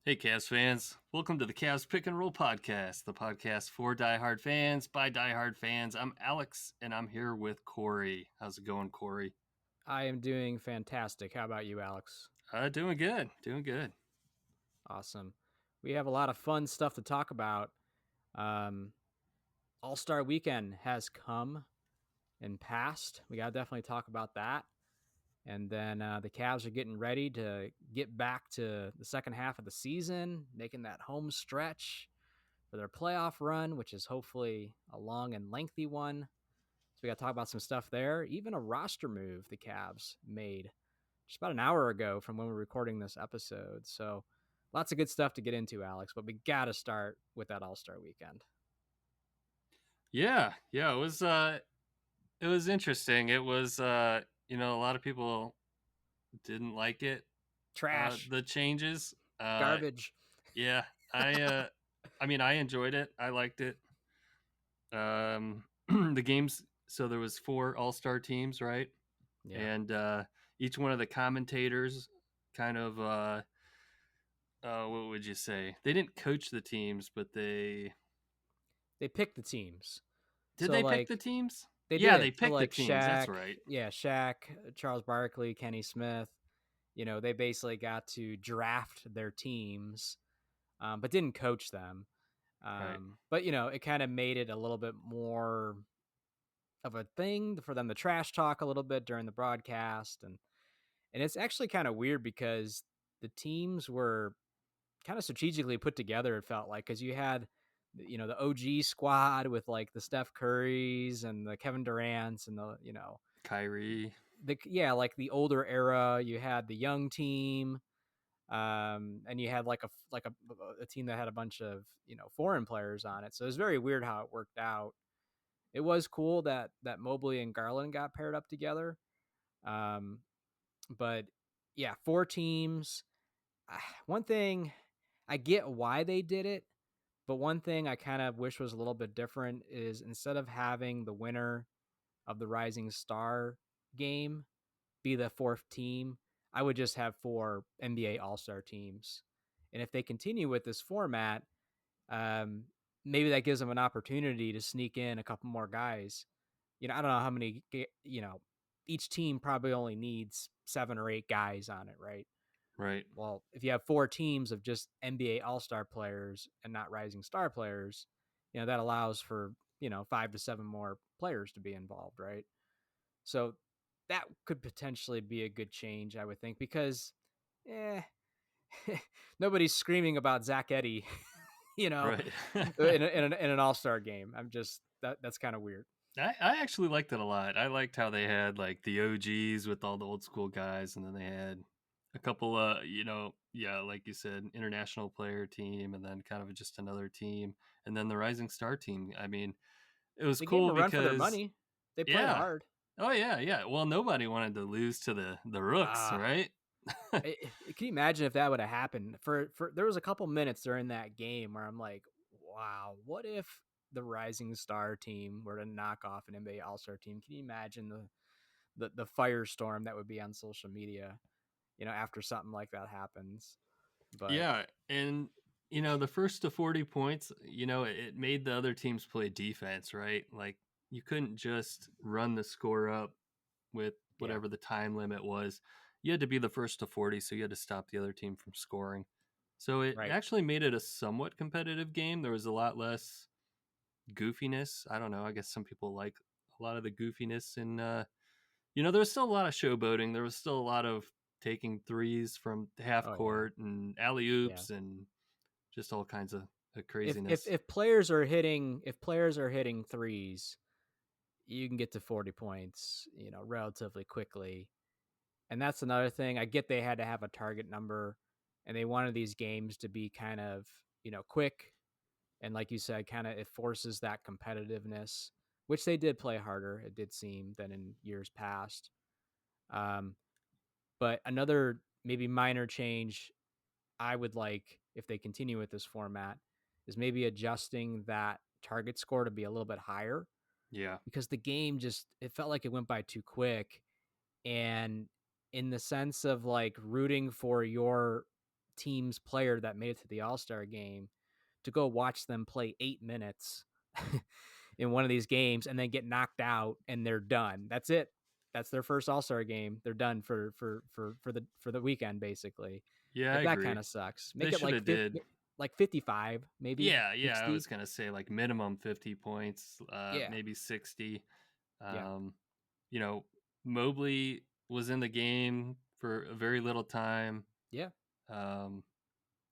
Hey, Cavs fans. Welcome to the Cavs Pick and Roll podcast, the podcast for diehard fans by diehard fans. I'm Alex, and I'm here with Corey. How's it going, Corey? I am doing fantastic. How about you, Alex? Doing good. Doing good. Awesome. We have a lot of fun stuff to talk about. Um, All Star Weekend has come and passed. We got to definitely talk about that. And then the Cavs are getting ready to get back to the second half of the season, making that home stretch for their playoff run, which is hopefully a long and lengthy one. So we got to talk about some stuff there. Even a roster move the Cavs made just about an hour ago from when we're recording this episode. So lots of good stuff to get into, Alex, but we got to start with that All-Star weekend. Yeah. It was interesting. It was a lot of people didn't like it. Trash, The changes. garbage. Yeah. I uh, I mean, I enjoyed it. I liked it. The games. So there was 4 All-Star teams, right? Yeah. And each one of the commentators kind of what would you say? They didn't coach the teams, but they They picked the teams. did So they pick the like teams? they Yeah, they did. So picked the like teams. That's right. Shaq, Charles Barkley, Kenny Smith, they basically got to draft their teams, but didn't coach them. Right. But it kind of made it a little bit more of a thing for them to trash talk a little bit during the broadcast. And it's actually kind of weird because the teams were kind of strategically put together, it felt like, because you had, the OG squad with like the Steph Currys and the Kevin Durant's and Kyrie. like the older era. You had the young team, and you had like a team that had a bunch of foreign players on it. So it was very weird how it worked out. It was cool that Mobley and Garland got paired up together. Um, but yeah, 4 teams. One thing, I get why they did it, but one thing I kind of wish was a little bit different is instead of having the winner of the Rising Star game be the 4th team, I would just have 4 NBA All Star teams. And if they continue with this format, um, maybe that gives them an opportunity to sneak in a couple more guys. I don't know how many, each team probably only needs 7 or 8 guys on it, right? Right. Well, if you have 4 teams of just NBA All-Star players and not Rising Star players, that allows for, 5 to 7 more players to be involved, right? So that could potentially be a good change, I would think, because eh, nobody's screaming about Zach Edey, Right. in an All-Star game. I'm just that's kind of weird. I actually liked it a lot. I liked how they had like the OGs with all the old school guys, and then they had a couple yeah, like you said, international player team, and then kind of just another team, and then the Rising Star team. I mean, it was They gave them cool a run for their because money. They played yeah. hard. Oh yeah. Well, nobody wanted to lose to the Rooks, Uh, right? Can you imagine if that would have happened? For there was a couple minutes during that game where I'm like, wow, what if the Rising Star team were to knock off an NBA All Star team? Can you imagine the firestorm that would be on social media? After something like that happens. But Yeah, and the first to 40 points, it made the other teams play defense, right? Like you couldn't just run the score up with yeah, whatever the time limit was. You had to be the first to 40, so you had to stop the other team from scoring. So it right. actually made it a somewhat competitive game. There was a lot less goofiness. I don't know. I guess some people like a lot of the goofiness, and there was still a lot of showboating. There was still a lot of taking threes from half Oh yeah, court and alley yeah. oops and just all kinds of If if craziness. if players are hitting threes, you can get to 40 points, relatively quickly. And that's another thing. I get they had to have a target number and they wanted these games to be kind of, quick. And like you said, kind of it forces that competitiveness, which they did play harder, it did seem, than in years past. Um, but another maybe minor change I would like if they continue with this format is maybe adjusting that target score to be a little bit higher Yeah. because the game just it felt like it went by too quick. And in the sense of like rooting for your team's player that made it to the All-Star game to go watch them play 8 minutes in one of these games and then get knocked out and they're done. That's it. That's their first All-Star game. They're done for the weekend basically. Yeah, I Like that agree. kind of sucks. They Make it should have did. like 55, maybe Yeah, I was 60. gonna say like minimum 50 points, Yeah. maybe 60. Yeah. Um, you know, Mobley was in the game for a very little time. Yeah. Um,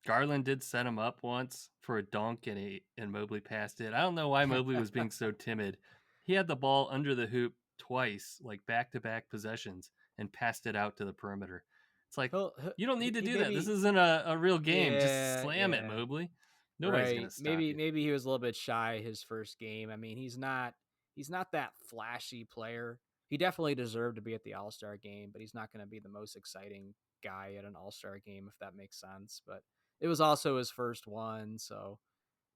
Garland did set him up once for a dunk and Mobley passed it. I don't know why Mobley was being so timid. He had the ball under the hoop twice, like back-to-back possessions, and passed it out to the perimeter. It's like, you don't need to He do that. This maybe isn't a real game. Just yeah, slam it, yeah. Mobley. Nobody's Right. gonna stop you. Maybe he was a little bit shy his first game. I mean, he's not that flashy player. He definitely deserved to be at the All-Star game, but he's not going to be the most exciting guy at an All-Star game if that makes sense. But it was also his first one, so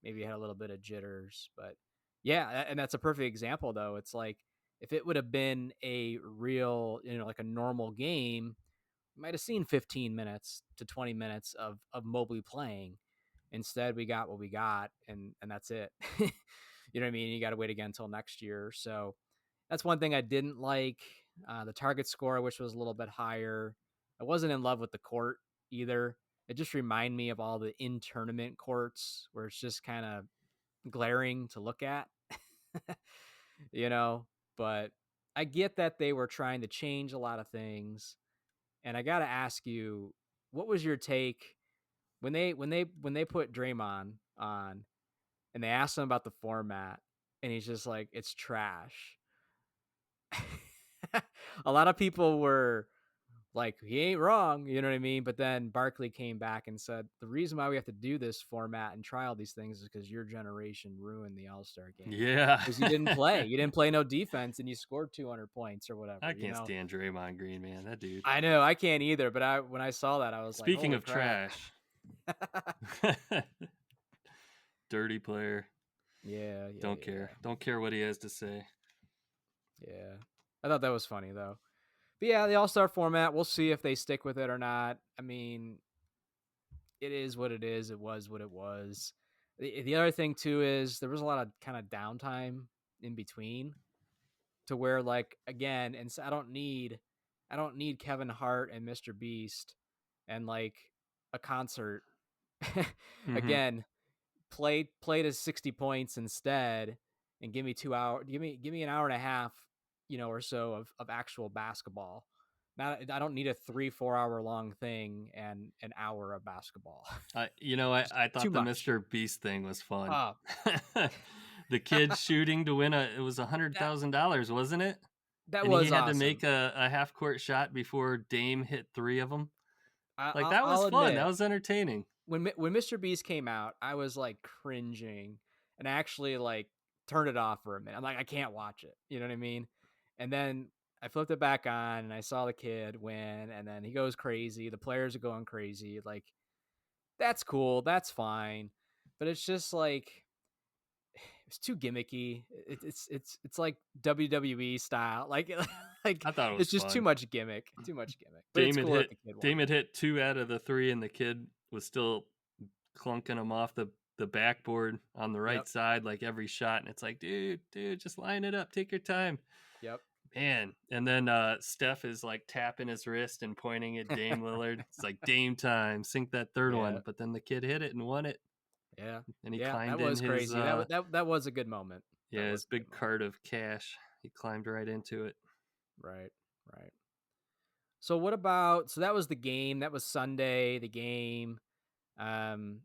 maybe he had a little bit of jitters, but yeah, and that's a perfect example though. It's like if it would have been a real, like a normal game, you might have seen 15 minutes to 20 minutes of Mobley playing. Instead, we got what we got, and that's it. You know what I mean? You got to wait again until next year. So that's one thing I didn't like. The target score, I wish was a little bit higher. I wasn't in love with the court either. It just reminded me of all the in tournament courts where it's just kind of glaring to look at, you know. But I get that they were trying to change a lot of things, and I got to ask you, what was your take when they put Draymond on and they asked him about the format, and he's just like, it's trash. A lot of people were like, he ain't wrong, you know what I mean? But then Barkley came back and said, the reason why we have to do this format and try all these things is because your generation ruined the All-Star game. Yeah. Because you didn't play. You didn't play no defense and you scored 200 points or I whatever, can't stand Draymond Green, man. That dude. I know, I can't either, but when I saw that, I was like, Speaking holy of crap. trash, dirty player. Yeah. Don't care. Don't care what he has to say. Yeah. I thought that was funny though. But yeah, the All-Star format, we'll see if they stick with it or not. I mean, it is what it is. It was what it was. The other thing too is there was a lot of kind of downtime in between to where, like, again, and so I don't need Kevin Hart and Mr. Beast and like a concert. Mm-hmm. Again, play to 60 points instead and give me 2 hours, give me an hour and a half, or so of actual basketball. Not, I don't need a 3-4 hour long thing and an hour of basketball. Just I too thought the much. Mr. Beast thing was fun. Oh, The kid shooting to win it was that $100,000, wasn't it? that And he was had to make awesome. a half court shot before Dame hit 3 of them. I, Like I'll, that was I'll fun. That admit, was entertaining. when Mr. Beast came out, I was like cringing and I actually like turned it off for a minute. I'm like, I can't watch it. You know what I mean? And then I flipped it back on and I saw the kid win, and then he goes crazy. The players are going crazy. Like, that's cool. That's fine. But it's just like it's too gimmicky. It's like WWE style. Like like I thought it was it's just too fun. much gimmick. Too much gimmick. But it's Dame had cool that hit the kid Dame won. had hit 2 out of the 3 and the kid was still clunking them off the backboard on the right Yep. side like every shot, and it's like, dude, just line it up, take your time. Yep. Man, and then Steph is like tapping his wrist and pointing at Dame Lillard. It's like Dame time, sink that third Yeah. one. But then the kid hit it and won it, Yeah. and he Yeah. That climbed in was his crazy. That was a good moment. That his was a good big moment. cart of cash. He climbed right into it. Right. Right. So that was the game. That was Sunday, the game. Um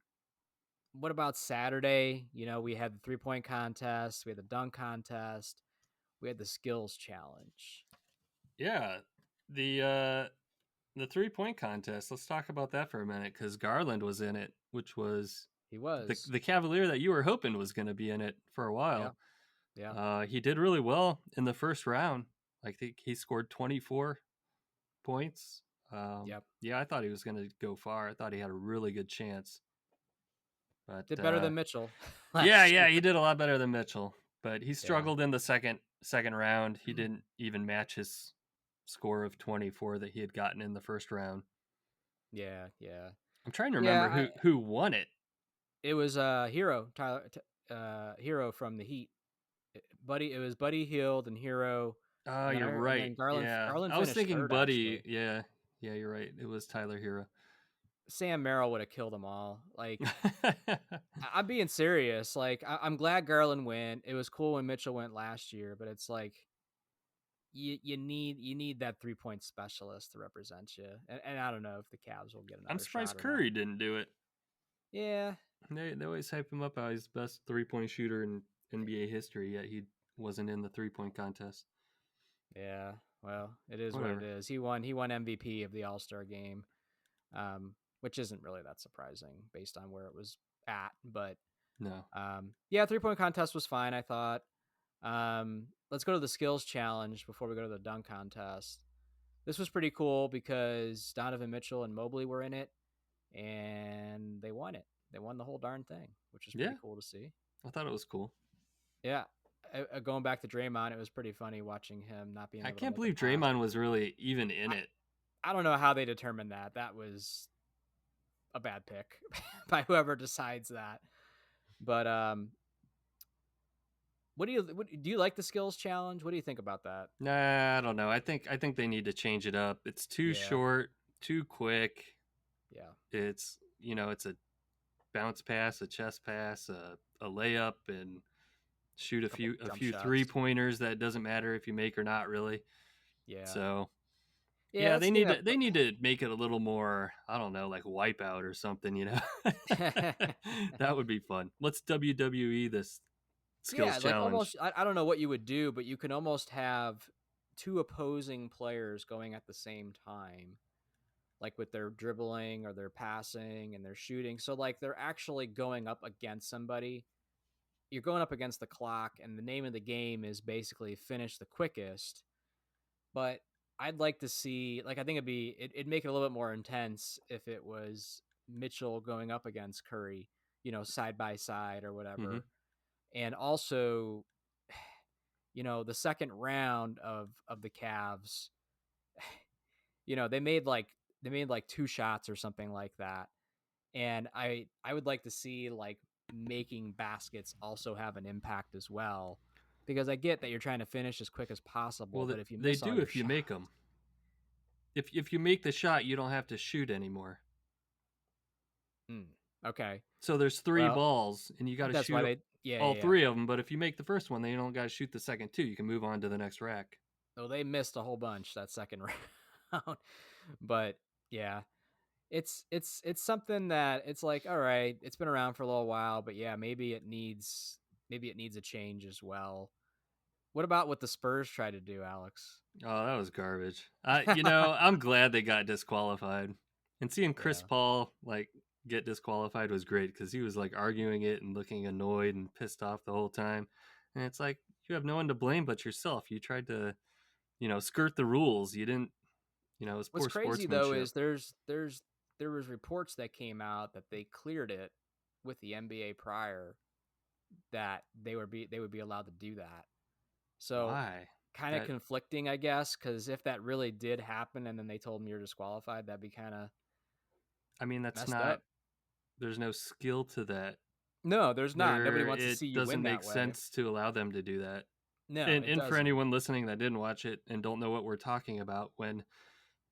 what about Saturday? We had the 3-point contest, we had the dunk contest, we had the skills challenge. Yeah, the 3-point contest. Let's talk about that for a minute because Garland was in it, which was He the was. the Cavalier that you were hoping was going to be in it for a Yeah. while. Yeah. He did really well in the first round. I think he scored 24 points. Yep. Yeah, I thought he was going to go far. I thought he had a really good chance. But Did better than Mitchell yeah, last year. he did a lot better than Mitchell. But he Yeah. struggled in the second round. He didn't even match his score of 24 that he had gotten in the first round. Yeah. Yeah. I'm trying to Yeah, remember who won it. it was Hero Tyler Hero from the Heat. Buddy, it was Buddy Hield and Hero, Oh, and then you're right. Yeah, Garland I was finished thinking third Buddy. actually. Yeah, yeah, you're right. It was Tyler Hero. Sam Merrill would have killed them all. Like I'm being serious. Like I'm glad Garland went. It was cool when Mitchell went last year, but it's like you need that 3-point specialist to represent you. And I don't know if the Cavs will get I'm another surprised shot or not. Curry didn't do it. Yeah, They always hype him up as he's best 3-point shooter in NBA history, yet he wasn't in the 3-point contest. yeah. Well, it is what it Whatever. is. He won MVP of the All-Star game, which isn't really that surprising based on where it was at. But No. yeah, 3-point contest was fine, I thought. Let's go to the skills challenge before we go to the dunk contest. This was pretty cool because Donovan Mitchell and Mobley were in it, and they won it. They won the whole darn thing, which is pretty Yeah, cool to see. I thought it was cool. Yeah. Going back to Draymond, it was pretty funny watching him not being I able to can't make a believe pass. Draymond was really even in I, it. I don't know how they determined that. That was a bad pick by whoever decides that. But do you like the skills challenge? What do you think about that? Nah, I don't know. I think they need to change it up. It's too Yeah, short, too quick. yeah, It's a bounce pass, a chest pass, a layup, and shoot a couple a jump few three shots. pointers that doesn't matter if you make or not really. Yeah, So yeah, yeah, that's the thing they need to make it a little more, I don't know, like Wipeout or something, you know. that. That would be fun. Let's WWE this skills Yeah, like challenge. almost. I don't know what you would do, but you can almost have two opposing players going at the same time, like with their dribbling or their passing and their shooting. So like they're actually going up against somebody. You're going up against the clock, and the name of the game is basically finish the quickest. But I'd like to see, like, I think it'd make it a little bit more intense if it was Mitchell going up against Curry, side by side or Hmm. whatever. And also, the second round of the Cavs, they made like two shots or something like that. And I would like to see like making baskets also have an impact as well, because I get that you're trying to finish as quick as possible, Well, but if you they miss all do your if you shots, make them. If you make the shot, you don't have to shoot anymore. okay. So there's three Well, balls, and you got to that's why shoot they yeah, all yeah, yeah. three of them. But if you make the first one, then you don't got to shoot the second two. You can move on to the next rack. Oh, they missed a whole bunch that second round. But yeah, it's something that it's like, all right, it's been around for a little while, but yeah, maybe it needs a change as well. What about what the Spurs try to do, Alex? Oh, that was garbage. I'm glad they got disqualified. And seeing Chris Yeah. Paul like get disqualified was great because he was like arguing it and looking annoyed and pissed off the whole time. And it's like you have no one to blame but yourself. You tried to, skirt the rules. You didn't, it was What's poor crazy though sportsmanship. is there was reports that came out that they cleared it with the NBA prior, that they would be allowed to do that. So Why? kind of That conflicting, I guess, because if that really did happen and then they told me you're disqualified, that'd be kind of I mean, that's messed not. up. There's no skill to that. No, there's not. Nobody wants to It see you win doesn't make that way. sense to allow them to do that. No, And it and for doesn't. anyone listening that didn't watch it and don't know what we're talking about, when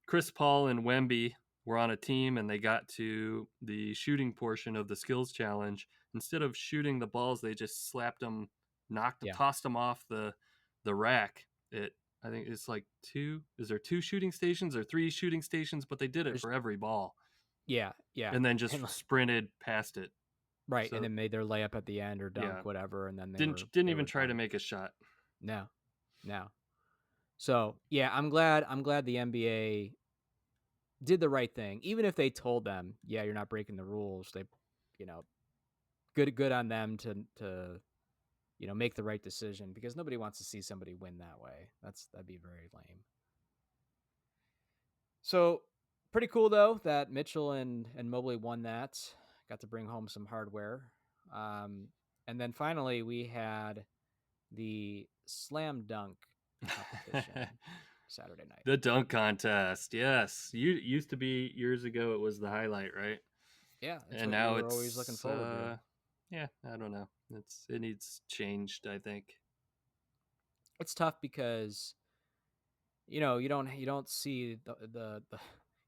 Chris Paul and Wemby were on a team and they got to the shooting portion of the skills challenge, instead of shooting the balls, they just slapped them, Yeah. tossed them off the rack. It I think it's like two. Is there two shooting stations or three shooting stations? But they did it There's for every ball, yeah, yeah. and then And just sprinted past it. right, and So then made their layup at the end or yeah, dunk, whatever, and then they didn't were didn't they even were try to done. make a shot. No, no. So yeah, I'm glad the NBA did the right thing. Even if they told them, yeah, you're not breaking the rules, they, you know, good on them to make the right decision, because nobody wants to see somebody win that way. That'd be very lame. So pretty cool though that Mitchell and Mobley won that. Got to bring home some hardware. Um, and then finally we had the slam dunk competition Saturday night. The dunk contest. Yes. You used to be years ago it was the highlight, right? Yeah, it's and what you now were always looking forward to. yeah, I don't know. It needs changed, I think. It's tough because you don't see the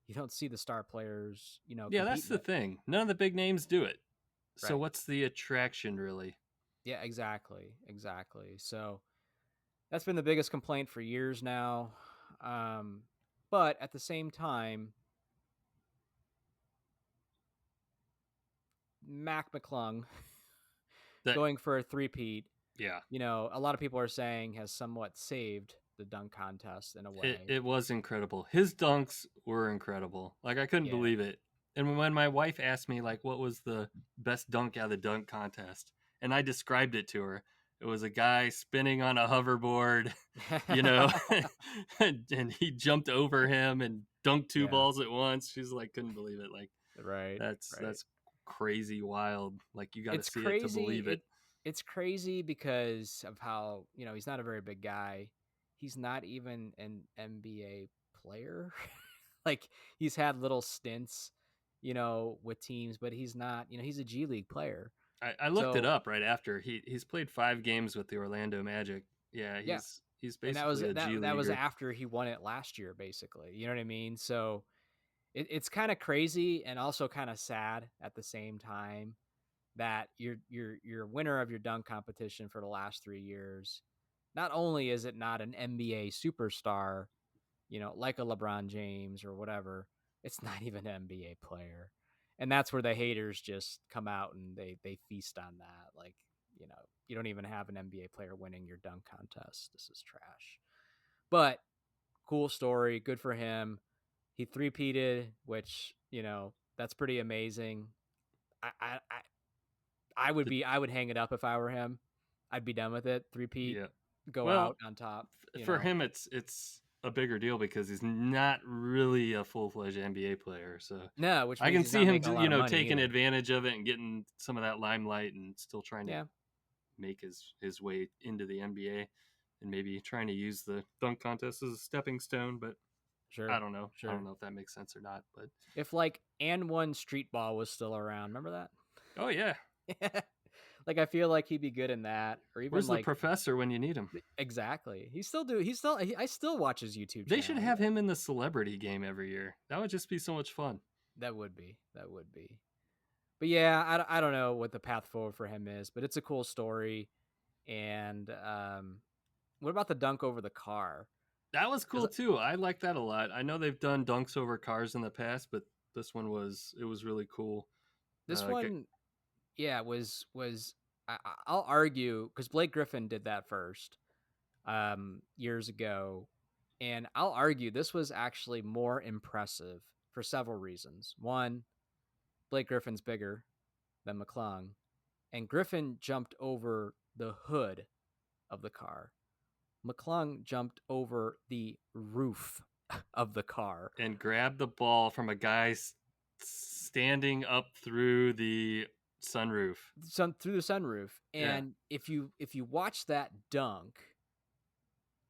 you don't see the star players Yeah, that's competing the it. thing. None of the big names do it. So Right. what's the attraction really? Yeah, exactly. So that's been the biggest complaint for years now. Um, but at the same time, Mac McClung That going for a three-peat, yeah, a lot of people are saying has somewhat saved the dunk contest in a way. it was incredible. His dunks were incredible. Like I couldn't Yeah. believe it. And when my wife asked me like what was the best dunk out of the dunk contest, and I described it to her, it was a guy spinning on a hoverboard, you know, and he jumped over him and dunked two Yeah. balls at once. She's like couldn't believe it. Like Right. Right. that's crazy wild. Like you got to It's see it to crazy. believe it. It's crazy because of how, he's not a very big guy. He's not even an NBA player. Like he's had little stints, with teams, but he's not, he's a G League player. I looked it So, up right after. He's played 5 games with the Orlando Magic. Yeah, yeah. he's And that was basically a G that was leaguer. after he won it last year basically. You know what I mean? So, it's kind of crazy and also kind of sad at the same time that you're winner of your dunk competition for the last 3 years. Not only is it not an NBA superstar, like a LeBron James or whatever, it's not even an NBA player. And that's where the haters just come out and they feast on that. Like, you don't even have an NBA player winning your dunk contest. This is trash. But cool story, good for him. He three-peated, which, that's pretty amazing. I, I, The, I would hang it up if I were him. I'd be done with it. Three-peat, yeah. go Well, out on top, for him, it's a bigger deal because he's not really a full fledged NBA player. So No, which I means can he's see not him, making a lot of money taking either. advantage of it and getting some of that limelight and still trying to Yeah, make his way into the NBA and maybe trying to use the dunk contest as a stepping stone. But I sure, don't know. I don't sure. know if that makes sense or not. But If like and one street ball was still around, remember oh yeah, that? Like I feel like he'd be good in that, or even where's the like professor when you need him? exactly. He still do. He still. I still watch his YouTube They should channel. have him in the celebrity game every year. That would just be so much fun. That would be. That would be. But yeah, I don't know what the path forward for him is, but it's a cool story. And what about the dunk over the car? That was Because cool too. I like that a lot. I know they've done dunks over cars in the past, but this one was really cool. this Uh, one, yeah, was I'll argue because Blake Griffin did that first years ago, and I'll argue this was actually more impressive for several reasons. One, Blake Griffin's bigger than McClung, and Griffin jumped over the hood of the car. McClung jumped over the roof of the car. and grab the ball from a guy standing up through the sunroof. Through the sunroof. Yeah, And if you watch that dunk,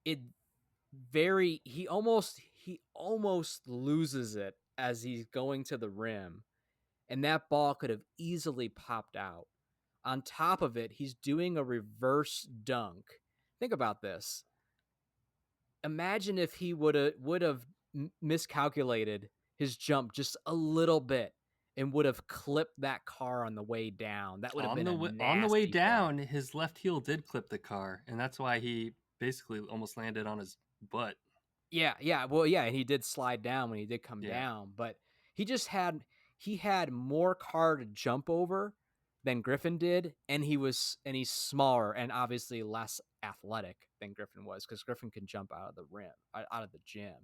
it he almost loses it as he's going to the rim, and that ball could have easily popped out. On top of it, he's doing a reverse dunk. Think about this. Imagine if he would have miscalculated his jump just a little bit and would have clipped that car on the way down. That would have been a on the way nasty fall. down, his left heel did clip the car, and that's why he basically almost landed on his butt. Yeah, yeah. Well, yeah, and he did slide down when he did come Yeah, down, but he just had more car to jump over than Griffin did, and he's smaller and obviously less athletic than Griffin was because Griffin can jump out of the rim, out of the gym.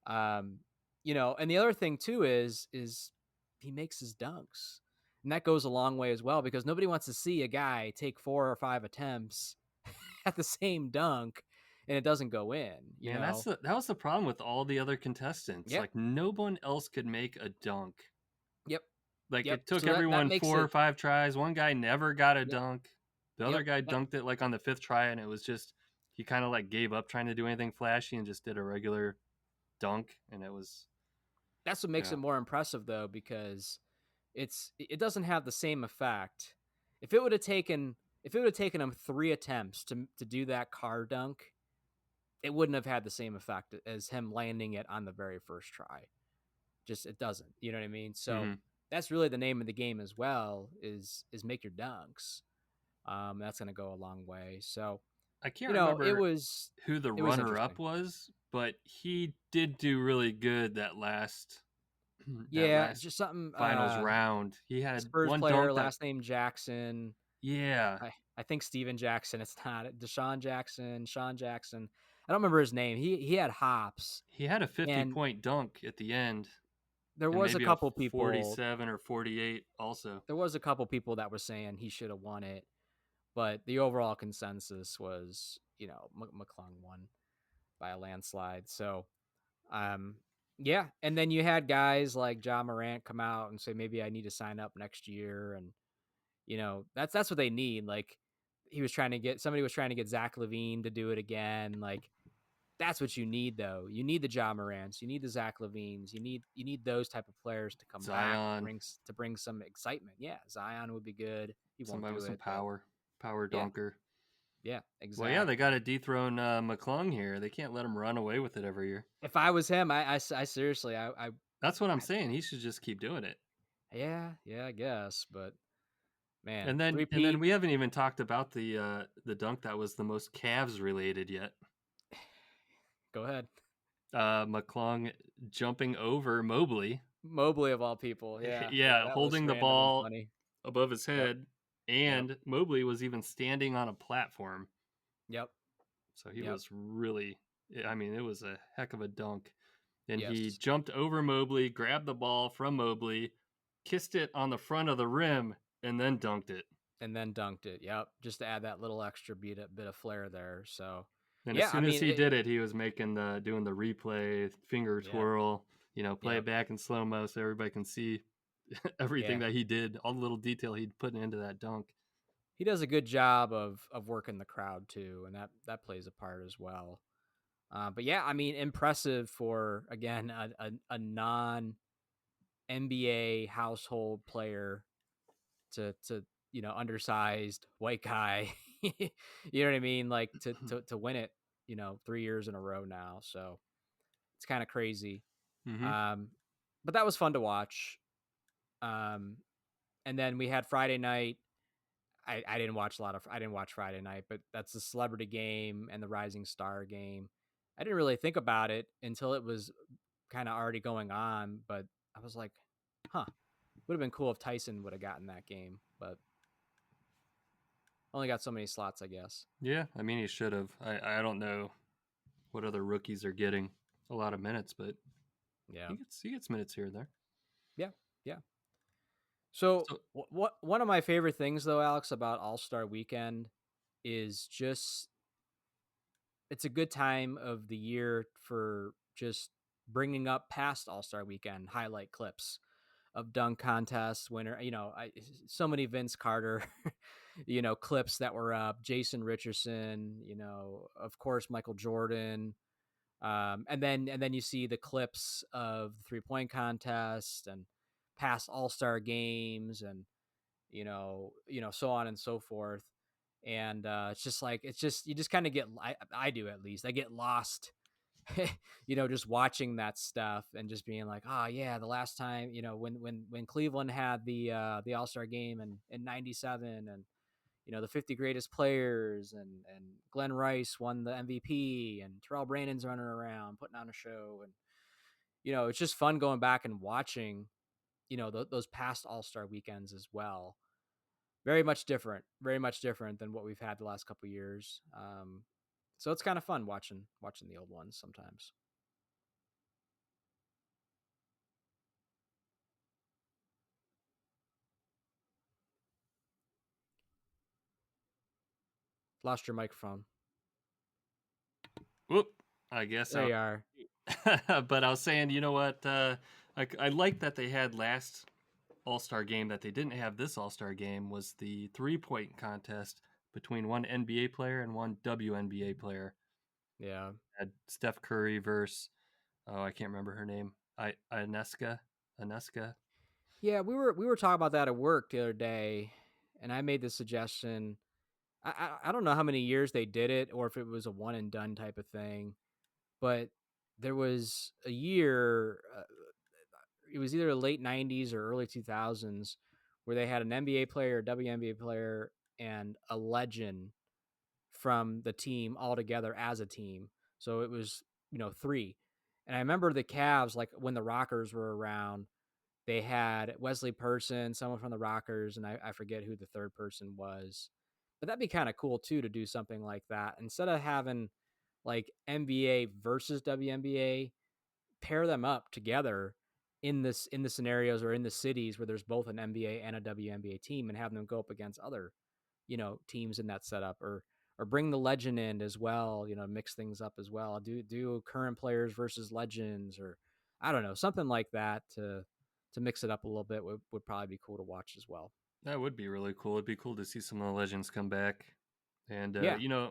Um, and the other thing too is he makes his dunks. And that goes a long way as well because nobody wants to see a guy take 4 or 5 attempts at the same dunk and it doesn't go in, man, that was the problem with all the other contestants. Yep. Like no one else could make a dunk. Yep. Like Yep. it took So that everyone makes 4 or it 5 tries. One guy never got a yep. dunk. The other Yep. guy dunked it like on the fifth try, and it was just he kind of like gave up trying to do anything flashy and just did a regular dunk, and it was That's what makes yeah. it more impressive though because it doesn't have the same effect. If it would have taken if it would have taken him 3 attempts to do that car dunk, it wouldn't have had the same effect as him landing it on the very first try. Just it doesn't. You know what I mean? So Hmm. that's really the name of the game as well. Is make your dunks. That's going to go a long way. So I can't you know, remember who the it was runner up interesting. was, but he did do really good that last that Yeah, last just something. finals round. He had Spurs one player, dunk that last name Jackson. yeah, I think Steven Jackson. It's not Deshaun Jackson, Sean Jackson. I don't remember his name. He had hops, he had a 50 and point dunk at the end there and was a maybe a couple people. 47 or 48 also. There was a couple people that were saying he should have won it, but the overall consensus was, McClung won by a landslide. So, um, yeah. And then you had guys like Ja Morant come out and say maybe I need to sign up next year, and that's what they need. Like somebody was trying to get Zach Levine to do it again. Like that's what you need though. You need the Ja Morants, you need the Zach Levines, you need those type of players to come back to Zion, bring some excitement. Yeah, Zion would be good. He won't somebody do with some it, but power yeah, dunker. yeah, Well, yeah, they exactly. got to dethrone McClung here. They can't let him run away with it every year. If I was him, I seriously, That's what I'm saying. He should just keep doing it. yeah, I guess, but man, And then repeat. we haven't even talked about the dunk that was the most Cavs related yet. Go ahead. McClung jumping over Mobley. Mobley of all people. Yeah, Yeah, that was holding the random and ball funny. above his Yep, head, yep, and Mobley was even standing on a platform. yep, So he yep. was really, I mean, it was a heck of a dunk. And he Yes, jumped over Mobley, grabbed the ball from Mobley, kissed it on the front of the rim, and then dunked it. and then dunked it. Yep, just to add that little extra bit of flair there. So, And as yeah, I soon as mean, he did it, he was doing the replay, finger yep, twirl, play it yep, back in slow mo so everybody can see everything yeah. that he did, all the little detail he'd put into that dunk. He does a good job of working the crowd too, and that plays a part as well. But yeah, I mean, impressive for again a non NBA household player to undersized white guy. You know what I mean? Like to win it, 3 years in a row now. So it's kind of crazy. Mm-hmm. Um, but that was fun to watch. Um, and then we had Friday night. I didn't watch I didn't watch Friday night, but that's the celebrity game and the Rising Star game. I didn't really think about it until it was kind of already going on, but I was like, huh, would have been cool if Tyson would have gotten that game, but only got so many slots, I guess. Yeah, I mean he should have. I don't know what other rookies are getting a lot of minutes, but Yeah. he gets minutes here and there. Yeah. Yeah. So, So what one of my favorite things though, Alex, about All-Star weekend is just it's a good time of the year for just bringing up past All-Star weekend highlight clips of dunk contests winner. So many Vince Carter, clips that were up. Jason Richardson, of course Michael Jordan, and then you see the clips of the 3-point contest and past All-Star games, and so on and so forth. And it's just like you just kind of get I do at least I get lost just watching that stuff and just being like, oh yeah, the last time, when Cleveland had the All-Star game in 97, and the 50 greatest players, and Glenn Rice won the MVP, and Terrell Brandon's running around putting on a show, and it's just fun going back and watching those past All-Star weekends as well. Very much different than what we've had the last couple years. So it's kind of fun watching the old ones sometimes. Lost your microphone. whoop, I guess There I you are. but I was saying, you know what? I like that they had last All Star game that they didn't have this All Star game was the 3-point contest between one NBA player and one WNBA player. Yeah. Had Steph Curry versus I can't remember her name. Aneska. Yeah, we were talking about that at work the other day, and I made the suggestion. I don't know how many years they did it, or if it was a one and done type of thing, but there was a year. It was either the late '90s or early 2000s where they had an NBA player, a WNBA player, and a legend from the team all together as a team. So it was, three. And I remember the Cavs, like when the Rockers were around, they had Wesley Person, someone from the Rockers, and I forget who the third person was. But that'd be kind of cool too to do something like that. Instead of having like NBA versus WNBA, pair them up together in the scenarios or in the cities where there's both an NBA and a WNBA team and have them go up against other, teams in that setup, or bring the legend in as well, mix things up as well. Do current players versus legends, or I don't know, something like that to mix it up a little bit would probably be cool to watch as well. That would be really cool. It'd be cool to see some of the legends come back, and Yeah.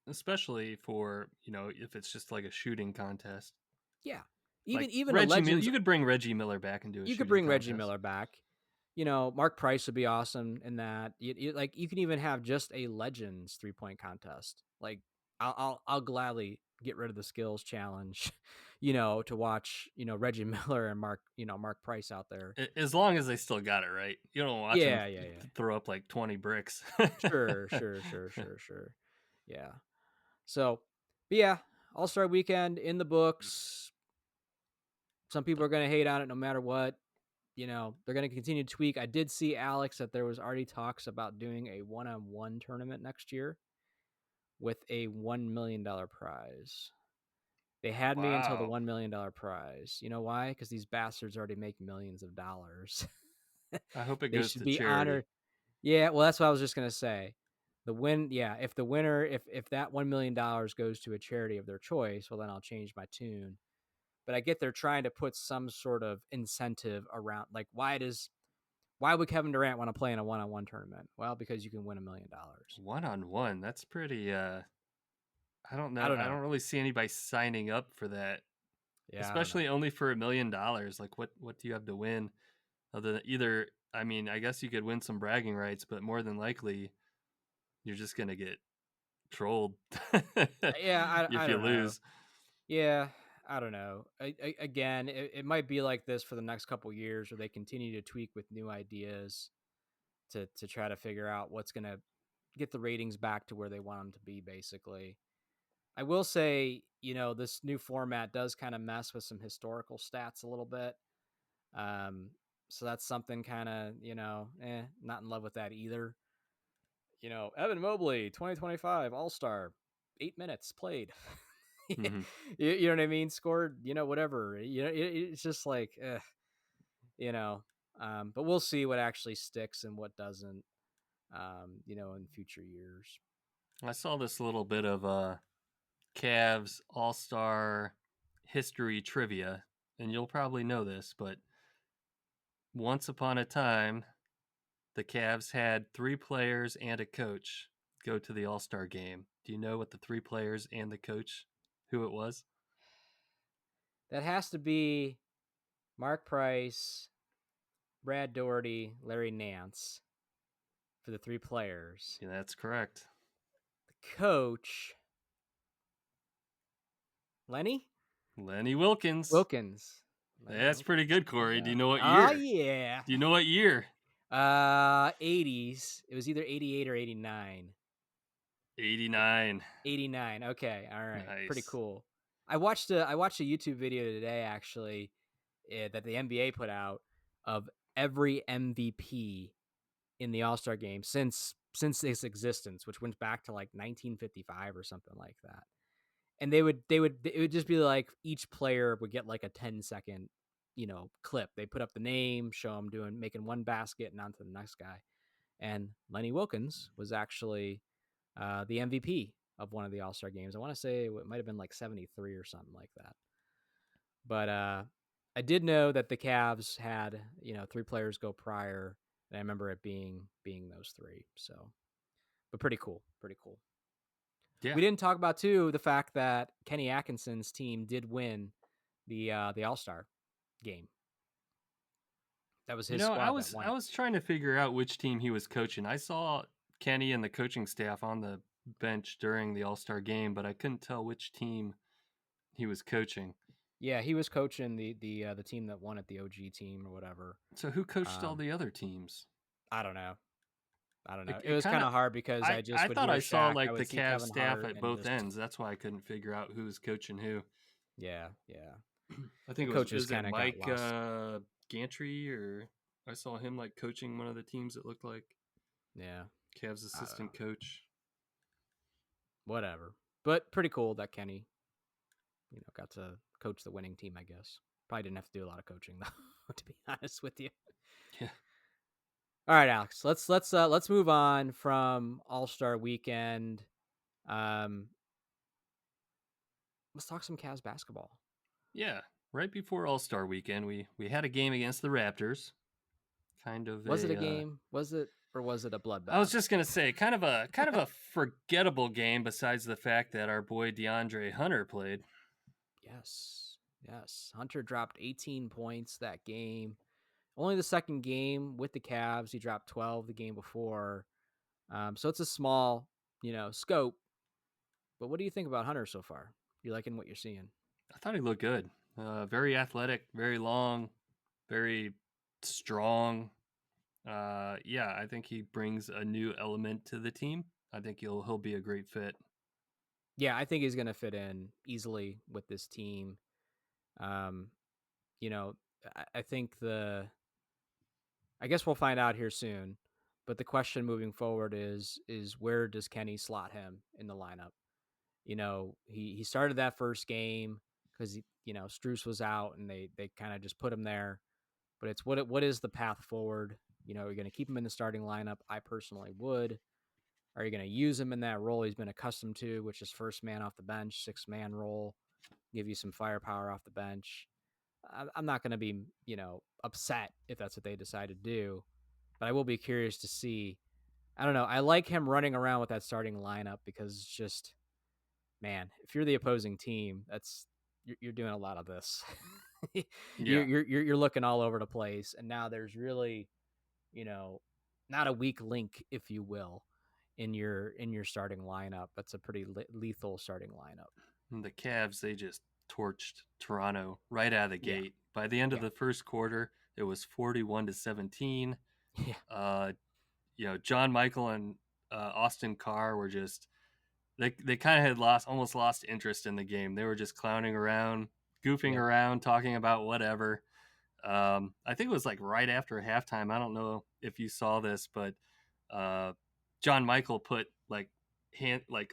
especially for if it's just like a shooting contest. Yeah. Like Even the Reggie Miller, legends, you could bring Reggie Miller back and do a you could shooting bring Reggie contest. Miller back. Mark Price would be awesome in that. Like you can even have just a legends 3-point contest. Like I'll gladly get rid of the skills challenge, to watch Reggie Miller and Mark Price out there. As long as they still got it right, you don't watch them Yeah, yeah, yeah. throw up like 20 bricks. Sure, sure, sure, sure, sure. Yeah. So, but yeah, All Star Weekend in the books. Some people are going to hate on it no matter what. They're going to continue to tweak. I did see, Alex, that there was already talks about doing a one-on-one tournament next year with a $1 million prize. They had me until the Wow. $1 million prize. You know why? Because these bastards already make millions of dollars. I hope it They goes should to be charity. honored. Yeah, well, that's what I was just gonna say. Yeah, if the winner, if that $1 million goes to a charity of their choice, well, then I'll change my tune. But I get they're trying to put some sort of incentive around, like why would Kevin Durant want to play in a one-on-one tournament? Well, because you can win $1 million. One on one. That's pretty I don't I know. don't I know. don't really see anybody signing up for that. Yeah, I don't know. Especially only for $1 million. Like what do you have to win? Other than either I mean, I guess you could win some bragging rights, but more than likely you're just gonna get trolled Yeah, I if you don't know. lose. Yeah, I don't know. Again, it might be like this for the next couple years, where they continue to tweak with new ideas to try to figure out what's going to get the ratings back to where they want them to be, basically. I will say, this new format does kind of mess with some historical stats a little bit. Um, so that's something kind of, not in love with that either. Evan Mobley, 2025 All Star, 8 minutes played. Mhm. You know what I mean? Scored, whatever. It's just like, you know. But we'll see what actually sticks and what doesn't, in future years. I saw this little bit of Cavs All-Star history trivia, and you'll probably know this, but once upon a time, the Cavs had 3 players and a coach go to the All-Star game. Do you know what the 3 players and the coach who it was? That has to be Mark Price, Brad Doherty, Larry Nance for the 3 players. Yeah, that's correct. The coach, Lenny Lenny Wilkins. Wilkins. Lenny That's pretty Wilkins. good, There you Corey. Do go. you know what Oh year? yeah. Do you know what year? 80s. It was either 88 or 89. 89. 89. Okay. All right. Pretty Nice. cool. I watched a YouTube video today, actually, that the NBA put out of every MVP in the All-Star game since its existence, which went back to like 1955 or something like that. And it would just be like each player would get like a 10-second, clip. They put up the name, show them making one basket and on to the next guy. And Lenny Wilkins was actually the MVP of one of the All-Star games. I want to say it might have been like 73 or something like that. But I did know that the Cavs had, 3 players go prior, and I remember it being those three. So, but pretty cool, pretty cool. Yeah. We didn't talk about too the fact that Kenny Atkinson's team did win the All-Star game. That was You his know, I squad that was won I it. was trying to figure out which team he was coaching. I saw Kenny and the coaching staff on the bench during the All-Star game, but I couldn't tell which team he was coaching. Yeah, he was coaching the team that won it, the OG team or whatever. So who coached all Um, the other teams? I don't know. I don't know. It, It it was kind kind of of hard because I just I would thought hear I saw Shaq, I like would the see Cavs Kevin staff Hart, at and both just ends. That's why I couldn't figure out who was coaching who. yeah, yeah. I The think coaches is it kind of got Mike lost. Gantry, or I saw him like coaching one of the teams that looked like Yeah, Cavs I don't know. assistant coach. Whatever. But pretty cool that Kenny, got to coach the winning team. I guess probably didn't have to do a lot of coaching though, to be honest with you. Yeah. All right, Alex. Let's move on from All Star Weekend. Um, let's talk some Cavs basketball. Yeah, right before All-Star weekend, we had a game against the Raptors. Kind of Was it a a game? Was it or was it a I was bloodbath? just going to say kind of a forgettable game besides the fact that our boy DeAndre Hunter played. Yes. Yes. Hunter dropped 18 points that game. Only the second game with the Cavs. He dropped 12 the game before. So it's a small, scope. But what do you think about Hunter so far? You liking what you're seeing? I thought he looked good. Very athletic, very long, very strong. Yeah, I think he brings a new element to the team. I think he'll be a great fit. Yeah, I think he's going to fit in easily with this team. Um, you know, I think I guess we'll find out here soon. But the question moving forward is where does Kenny slot him in the lineup? He started that first game because Struess was out and they kind of just put him there. But it's what is the path forward? You're going to keep him in the starting lineup. I personally would. Are you going to use him in that role he's been accustomed to, which is first man off the bench, 6-man role, give you some firepower off the bench? I'm not going to be upset if that's what they decide to do, but I will be curious to see. I don't know. I like him running around with that starting lineup because it's just, man, if you're the opposing team, you're doing a lot of this. you're, Yeah, you're you're looking all over the place, and now there's really, you know, not a weak link, if you will, in your starting lineup. That's a pretty lethal starting lineup. and the Cavs, they just torched Toronto right out of the Yeah, gate. By the end of yeah, the first quarter, it was 41-17. yeah, Uh, John Michael and Austin Carr were just they kind of had almost lost interest in the game. They were just clowning around, goofing yep, around, talking about whatever. I think it was like right after halftime. I don't know if you saw this, but uh, John Michael put like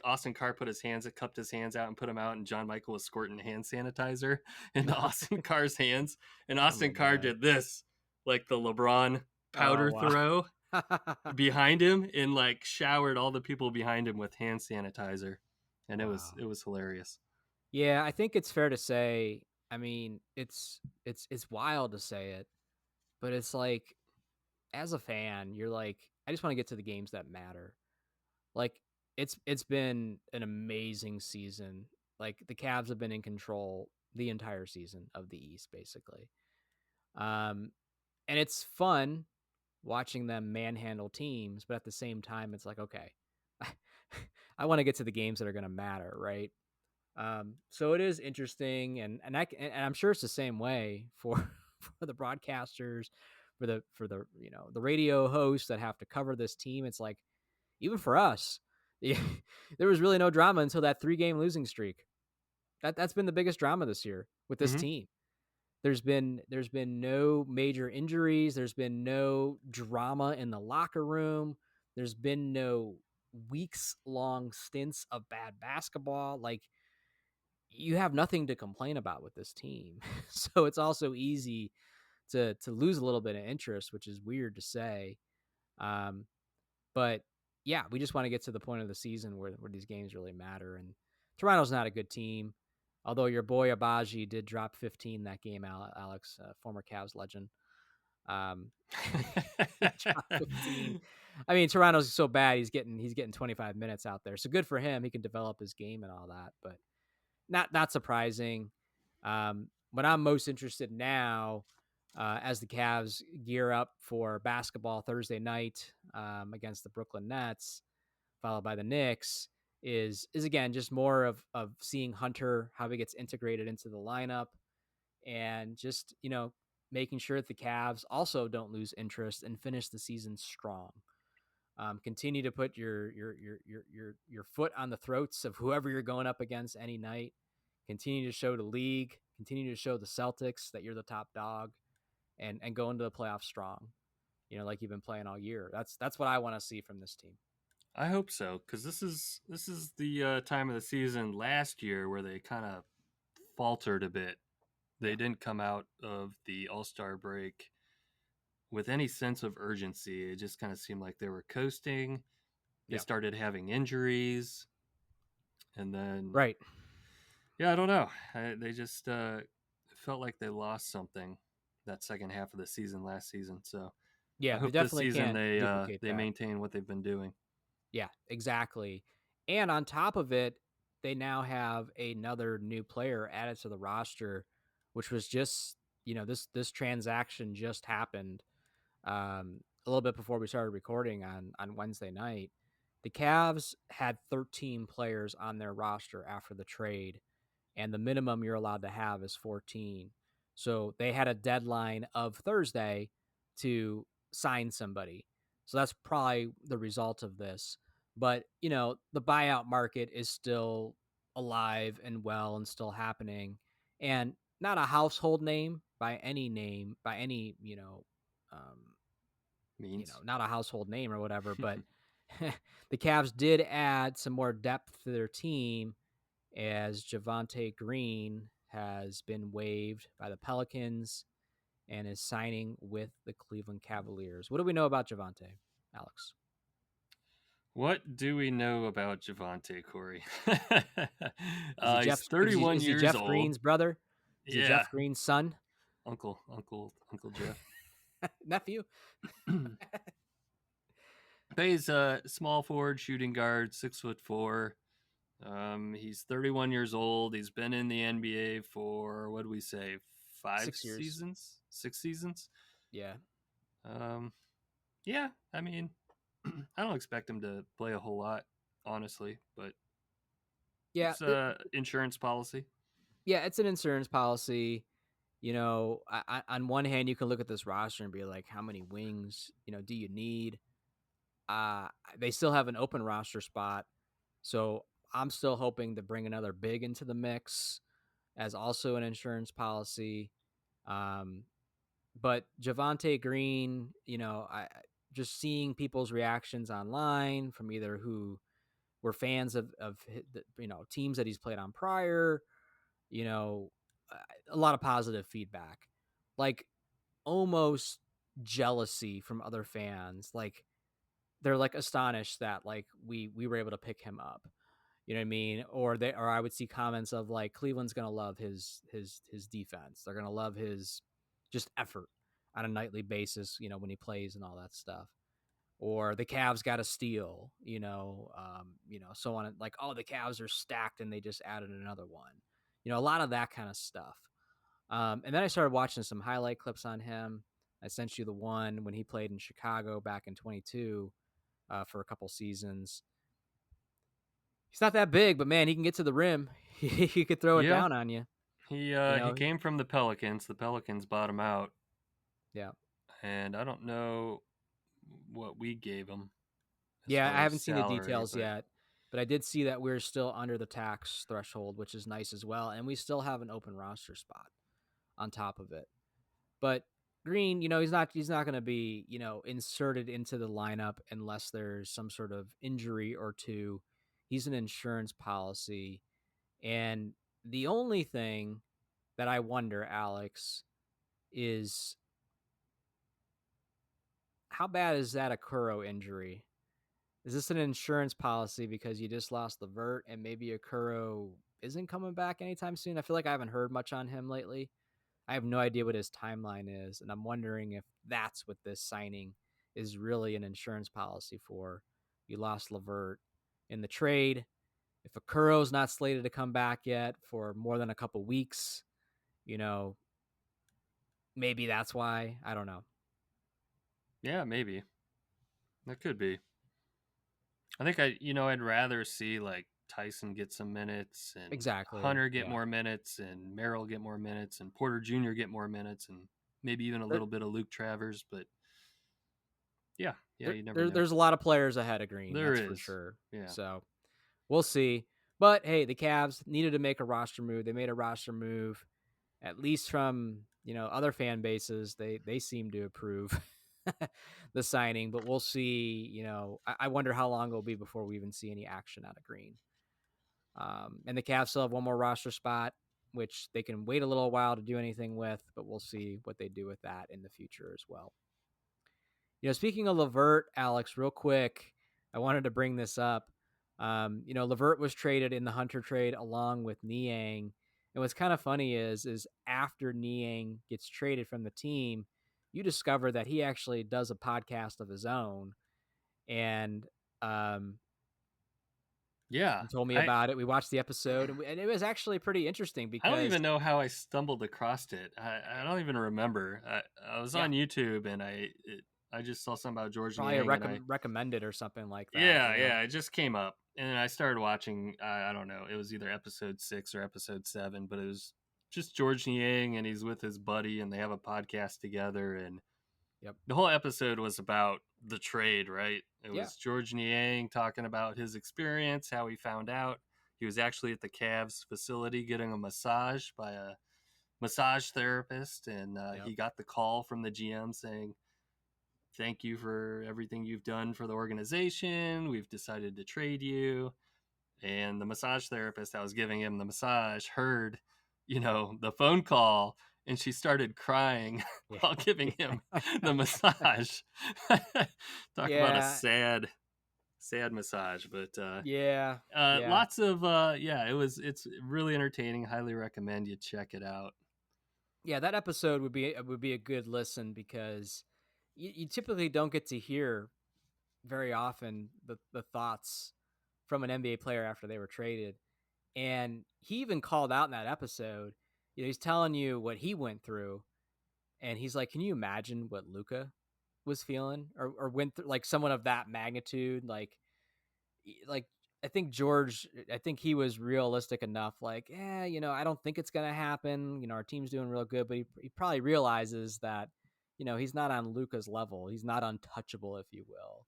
Austin Carr put his hands, cupped his hands out and put them out, and John Michael was squirting hand sanitizer into Austin Carr's hands, and oh my Austin Carr god, did this like the LeBron oh powder wow. throw behind him, and like showered all the people behind him with hand sanitizer, and Wow. it was hilarious. Yeah, I think it's fair to say. I mean, it's wild to say it, but it's like as a fan, you're like, I just want to get to the games that matter. Like it's been an amazing season. Like the Cavs have been in control the entire season of the East, basically. Um, and it's fun watching them manhandle teams, but at the same time, it's like, okay, I want to get to the games that are going to matter, right? So it is interesting, and I'm sure it's the same way for for the broadcasters, for the the radio hosts that have to cover this team. It's like even for us, there was really no drama until that 3-game losing streak. That's been the biggest drama this year with this Mm-hmm. team. There's been no major injuries. There's been no drama in the locker room. There's been no weeks long stints of bad basketball. Like you have nothing to complain about with this team. So it's also easy to lose a little bit of interest, which is weird to say. Um, but yeah, we just want to get to the point of the season where these games really matter. And Toronto's not a good team, although your boy Abaji did drop 15 that game. Alex, former Cavs legend, um, he dropped 15. I mean, Toronto's so bad he's getting 25 minutes out there, so good for him. He can develop his game and all that, but not surprising. What I'm most interested now, as the Cavs gear up for basketball Thursday night against the Brooklyn Nets, followed by the Knicks, is again just more of seeing Hunter, how he gets integrated into the lineup, and just making sure that the Cavs also don't lose interest and finish the season strong. Continue to put your foot on the throats of whoever you're going up against any night. Continue to show the league, continue to show the Celtics that you're the top dog, and go into the playoffs strong. Like you've been playing all year. That's what I want to see from this team. I hope so, because this is the time of the season last year where they kind of faltered a bit. They Yeah, didn't come out of the All Star break with any sense of urgency. It just kind of seemed like they were coasting. They yeah, started having injuries, and then right. yeah, I don't know. They just felt like they lost something that second half of the season last season. So I Yeah, they hope this definitely season can't duplicate they that. maintain what they've been doing. Yeah, exactly. And on top of it, they now have another new player added to the roster, which was just, this transaction just happened a little bit before we started recording on Wednesday night. The Cavs had 13 players on their roster after the trade, and the minimum you're allowed to have is 14. So they had a deadline of Thursday to sign somebody. So that's probably the result of this. But, the buyout market is still alive and well and still happening. And not a household name, by any, Means. not a household name or whatever, but the Cavs did add some more depth to their team as Javonte Green has been waived by the Pelicans and is signing with the Cleveland Cavaliers. What do we know about Javonte, Alex? What do we know about Javante, Corey? Jeff? He's 31 Is he years Jeff old. Green's brother? Is he Yeah, Jeff Green's son, Uncle Jeff. nephew? Plays small forward, shooting guard, 6'4". He's 31 years old. He's been in the NBA for what do we say, five 6 years. seasons, 6 seasons. Yeah, Um, yeah, I mean, I don't expect him to play a whole lot, honestly, but yeah, it's insurance policy. yeah. It's an insurance policy. On one hand, you can look at this roster and be like, how many wings, do you need? Uh, they still have an open roster spot, so I'm still hoping to bring another big into the mix as also an insurance policy. Um, but Javonte Green, I just seeing people's reactions online from either who were fans of teams that he's played on prior, you know, a lot of positive feedback, like almost jealousy from other fans, like they're like astonished that like we were able to pick him up. You know what I mean? Or I would see comments of like Cleveland's gonna love his defense. They're gonna love his just effort on a nightly basis, when he plays and all that stuff. Or the Cavs got a steal, so on. Like, oh, the Cavs are stacked and they just added another one. A lot of that kind of stuff. And then I started watching some highlight clips on him. I sent you the one when he played in Chicago back in 22 for a couple seasons. He's not that big, but man, he can get to the rim. He could throw it Yeah, down on you. You he know, came from the Pelicans. The Pelicans bought him out, yeah, and I don't know what we gave him as yeah. far I as haven't seen the salary, details but yet, but I did see that we're still under the tax threshold, which is nice as well, and we still have an open roster spot on top of it. But Green, he's not going to be inserted into the lineup unless there's some sort of injury or two. He's an insurance policy, and the only thing that I wonder, Alex, is how bad is that a Kuro injury? Is this an insurance policy because you just lost the vert and maybe a Kuro isn't coming back anytime soon? I feel like I haven't heard much on him lately. I have no idea what his timeline is, and I'm wondering if that's what this signing is really an insurance policy for. You lost Levert in the trade. If Okuro's not slated to come back yet for more than a couple weeks, you know, maybe that's why. I don't know. Yeah, maybe that could be. I think I'd rather see like Tyson get some minutes and Exactly. Hunter get Yeah. more minutes and Merrill get more minutes and Porter Jr. get more minutes and maybe even a There, little bit of Luke Travers. But yeah, yeah, you never know. there's a lot of players ahead of Green, There that's for is. sure. Yeah. So we'll see. But hey, the Cavs needed to make a roster move. They made a roster move, at least from other fan bases. They seem to approve the signing, but we'll see. I wonder how long it'll be before we even see any action out of Green. And the Cavs still have one more roster spot, which they can wait a little while to do anything with, but we'll see what they do with that in the future as well. Speaking of Levert, Alex, real quick, I wanted to bring this up. Levert was traded in the Hunter trade along with Niang. And what's kind of funny is after Niang gets traded from the team, you discover that he actually does a podcast of his own. And um, Yeah. you told me I about it. We watched the episode, and it was actually pretty interesting I don't because, even know how I stumbled across it. I don't even remember. I was yeah, on YouTube and I just saw something about George probably a Niang and I recommended or something like that. yeah, it just came up and I started watching. I don't know. It was either episode 6 or episode 7, but it was just George Niang and he's with his buddy and they have a podcast together and Yep. the whole episode was about the trade, right? It Yeah. was George Niang talking about his experience, how he found out he was actually at the Cavs facility getting a massage by a massage therapist, and Yep. he got the call from the GM saying, "Thank you for everything you've done for the organization. We've decided to trade you." And the massage therapist that was giving him the massage heard, the phone call, and she started crying while giving him the Yeah. massage. Talk about a Yeah. sad, sad massage, but Yeah. Yeah. lots of yeah, it's really entertaining. Highly recommend you check it out. Yeah, that episode would be a good listen because you typically don't get to hear very often the thoughts from an NBA player after they were traded. And he even called out in that episode, he's telling you what he went through, and he's like, "Can you imagine what Luca was feeling or went through, like someone of that magnitude?" Like I think George, I think he was realistic enough. Like, yeah, I don't think it's gonna happen. Our team's doing real good, but he probably realizes that, he's not on Luca's level. He's not untouchable, if you will.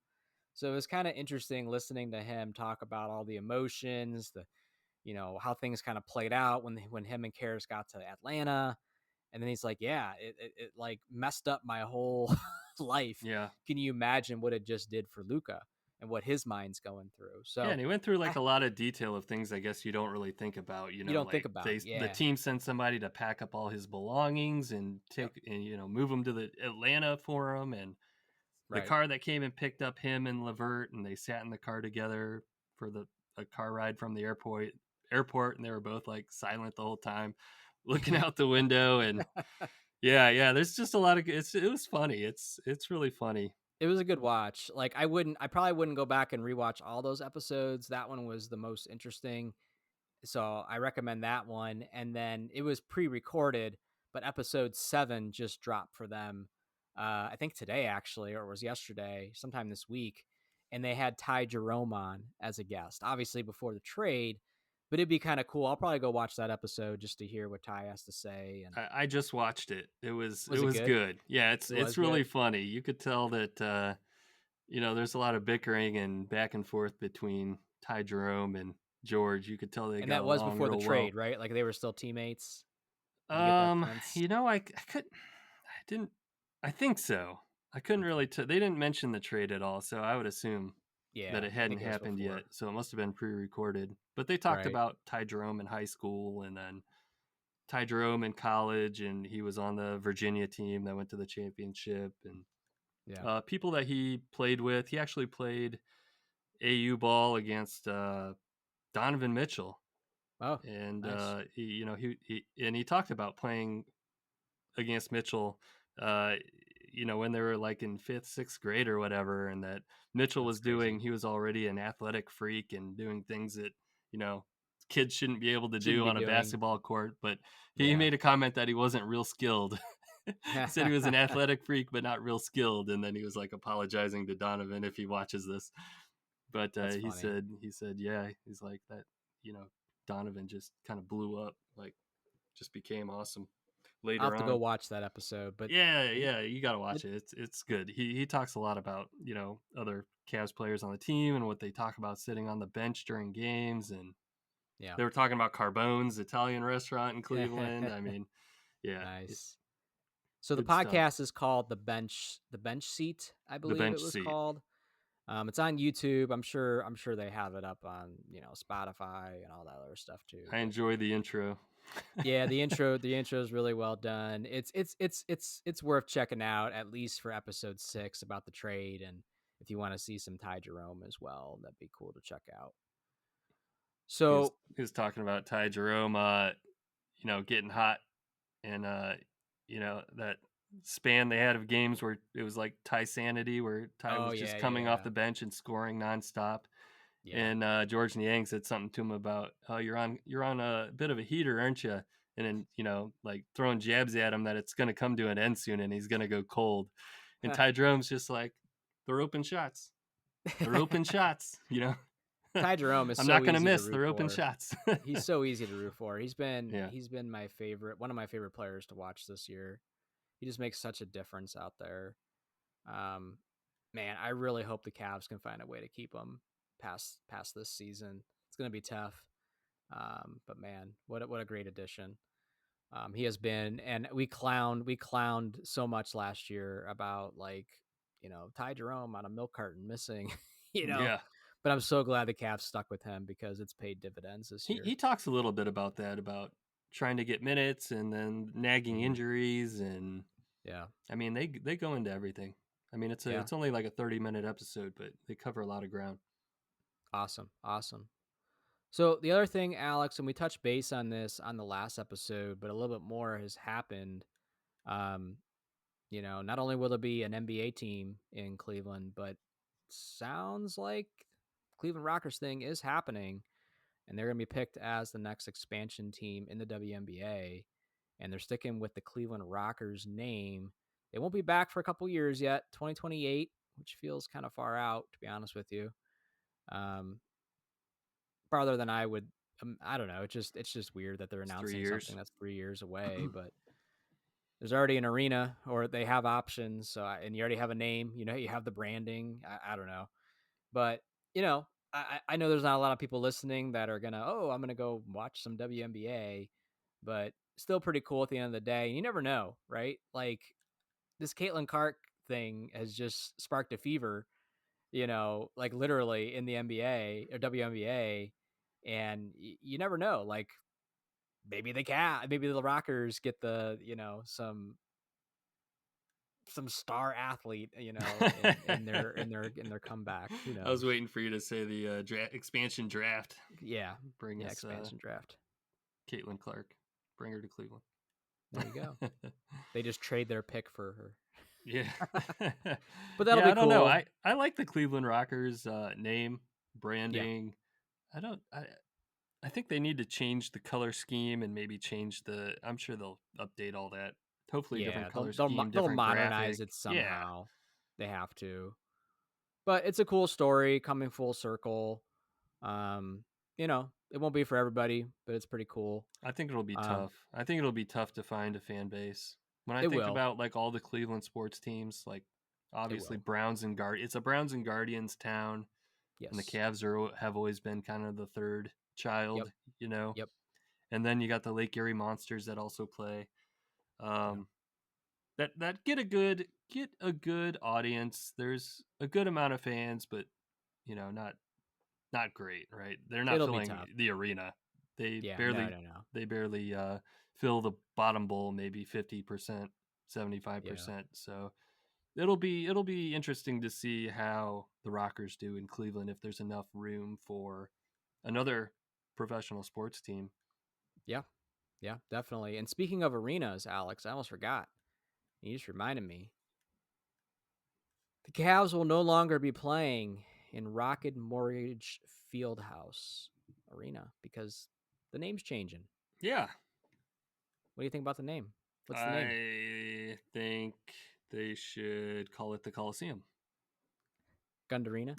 So it was kind of interesting listening to him talk about all the emotions, how things kind of played out when him and Karras got to Atlanta, and then he's like, yeah, it like messed up my whole life. Yeah. Can you imagine what it just did for Luca and what his mind's going through? Yeah, So and he went through like I, a lot of detail of things I guess you don't really think about. you don't think Like about, the yeah. team sent somebody to pack up all his belongings and Yep. take and move him to the Atlanta for him, and the Right. car that came and picked up him and Levert, and they sat in the car together for the a car ride from the airport, and they were both like silent the whole time, looking Yeah. out the window, and yeah. There's just a lot of it was funny. It's really funny. It was a good watch. Like I probably wouldn't go back and rewatch all those episodes. That one was the most interesting. So I recommend that one. And then it was pre-recorded, but episode 7 just dropped for them. I think today actually, or it was yesterday, sometime this week. And they had Ty Jerome on as a guest, obviously before the trade, but it'd be kind of cool. I'll probably go watch that episode just to hear what Ty has to say. And I just watched it. It was it was good? good. Yeah, It was it's really good. funny. You could tell that there's a lot of bickering and back and forth between Ty Jerome and George. You could tell they And got that was along before the real well. trade, right? Like they were still teammates. Did you get that sense? I could I didn't I think so. I couldn't Okay. really they didn't mention the trade at all, so I would assume that Yeah, it I hadn't think it was happened yet. before. So it must have been pre-recorded. But they talked Right. about Ty Jerome in high school and then Ty Jerome in college, and he was on the Virginia team that went to the championship, and Yeah. people that he played with. He actually played AU ball against Donovan Mitchell, Oh, and nice. he talked about playing against Mitchell, uh, when they were like in fifth, sixth grade or whatever, and that Mitchell That's was crazy. doing. He was already an athletic freak and doing things that you know kids shouldn't be able to Shouldn't do be on a doing. basketball court. But he Yeah. made a comment that he wasn't real skilled. He said he was an athletic freak, but not real skilled. And then he was like apologizing to Donovan if he watches this. But That's he funny. said, yeah, he's like that, you know, Donovan just kind of blew up, like just became awesome I'll later have to go on. watch that episode. But Yeah, he, yeah, you got to it, watch it. It's good. He talks a lot about, other Cavs players on the team and what they talk about sitting on the bench during games, and yeah. they were talking about Carbone's Italian restaurant in Cleveland. I mean, yeah, it's Nice. So the good stuff. podcast is called the bench seat, I The believe bench it was seat. called. It's on YouTube. I'm sure they have it up on Spotify and all that other stuff too. I But enjoy the intro. yeah, the intro is really well done. It's worth checking out at least for episode 6 about the trade, and if you want to see some Ty Jerome as well, that'd be cool to check out. he was So he was talking about Ty Jerome, getting hot, and that span they had of games where it was like Ty Sanity, where Ty oh was just yeah, coming off yeah, the bench and scoring nonstop. yeah. And George Niang said something to him about, "Oh, you're on a bit of a heater, aren't you?" And then like throwing jabs at him that it's going to come to an end soon and he's going to go cold. And Ty Jerome's just like, "They're open shots. They're open shots. Ty Jerome is I'm not so going to easy to miss. root They're open for. shots." He's so easy to root for. He's been Yeah, he's been my favorite, one of my favorite players to watch this year. He just makes such a difference out there. Um, Man, I really hope the Cavs can find a way to keep him past this season. It's going to be tough. But man, what a great addition. He has been, and we clowned so much last year about like Ty Jerome on a milk carton missing, you know. yeah. But I'm so glad the Cavs stuck with him because it's paid dividends this He year. talks a little bit about that, about trying to get minutes and then nagging Hmm. injuries, and Yeah, I mean they go into everything. I mean yeah, it's only like a 30-minute episode, but they cover a lot of ground. awesome, awesome. So the other thing, Alex, and we touched base on this on the last episode, but a little bit more has happened. Um, not only will there be an NBA team in Cleveland, but sounds like Cleveland Rockers thing is happening, and they're going to be picked as the next expansion team in the WNBA, and they're sticking with the Cleveland Rockers name. They won't be back for a couple years yet, 2028, which feels kind of far out, to be honest with you. Um, Farther than I would. I don't know. It's just weird that they're It's three announcing something years. that's 3 years away, but there's already an arena, or they have options. So, and you already have a name. You have the branding. I don't know, but you know, I know there's not a lot of people listening that are gonna. Oh, I'm gonna go watch some WNBA, but still pretty cool at the end of the day. And you never know, right? Like this Caitlin Clark thing has just sparked a fever. Like literally in the NBA or WNBA, and you never know. Like maybe the Rockers get the some star athlete, in their comeback. Who I was knows? waiting for you to say the expansion draft. Yeah, Bring yeah. us Expansion draft. Caitlin Clark. Bring her to Cleveland. There you go. They just trade their pick for her, Yeah. but that'll Yeah, be I don't know. cool. I like the Cleveland Rockers name, Yeah, branding. I don't I think they need to change the color scheme and maybe change the I'm sure they'll update all that. Hopefully different yeah. color They'll scheme, they'll different modernize graphic. it Yeah. somehow. They have to, but it's a cool story coming full circle. Um, it won't be for everybody, but it's pretty cool. I think it'll be Um, tough. I think it'll be tough to find a fan base. When I it think will. about like all the Cleveland sports teams, like It obviously will. Browns and Guard, it's a Browns and Guardians town, and the Yes. Cavs have always been kind of the third Yep. child, you know. Yep. And then you got the Lake Erie Monsters that also play. Yeah. Um, that get a good audience. There's a good amount of fans, but not great, right? They're not It'll be filling tough. the arena. They Yeah. No. barely No. No. they barely fill the bottom bowl, maybe 50%, Yeah. 75%. So it'll be interesting to see how the Rockers do in Cleveland, if there's enough room for another professional sports team. Yeah. Yeah. Definitely. And speaking of arenas, Alex, I almost forgot. You just reminded me. The Cavs will no longer be playing in Rocket Mortgage Fieldhouse Arena because the name's changing. Yeah, What do you think about the name? What's the name? I think they should call it the Coliseum. Gundarina.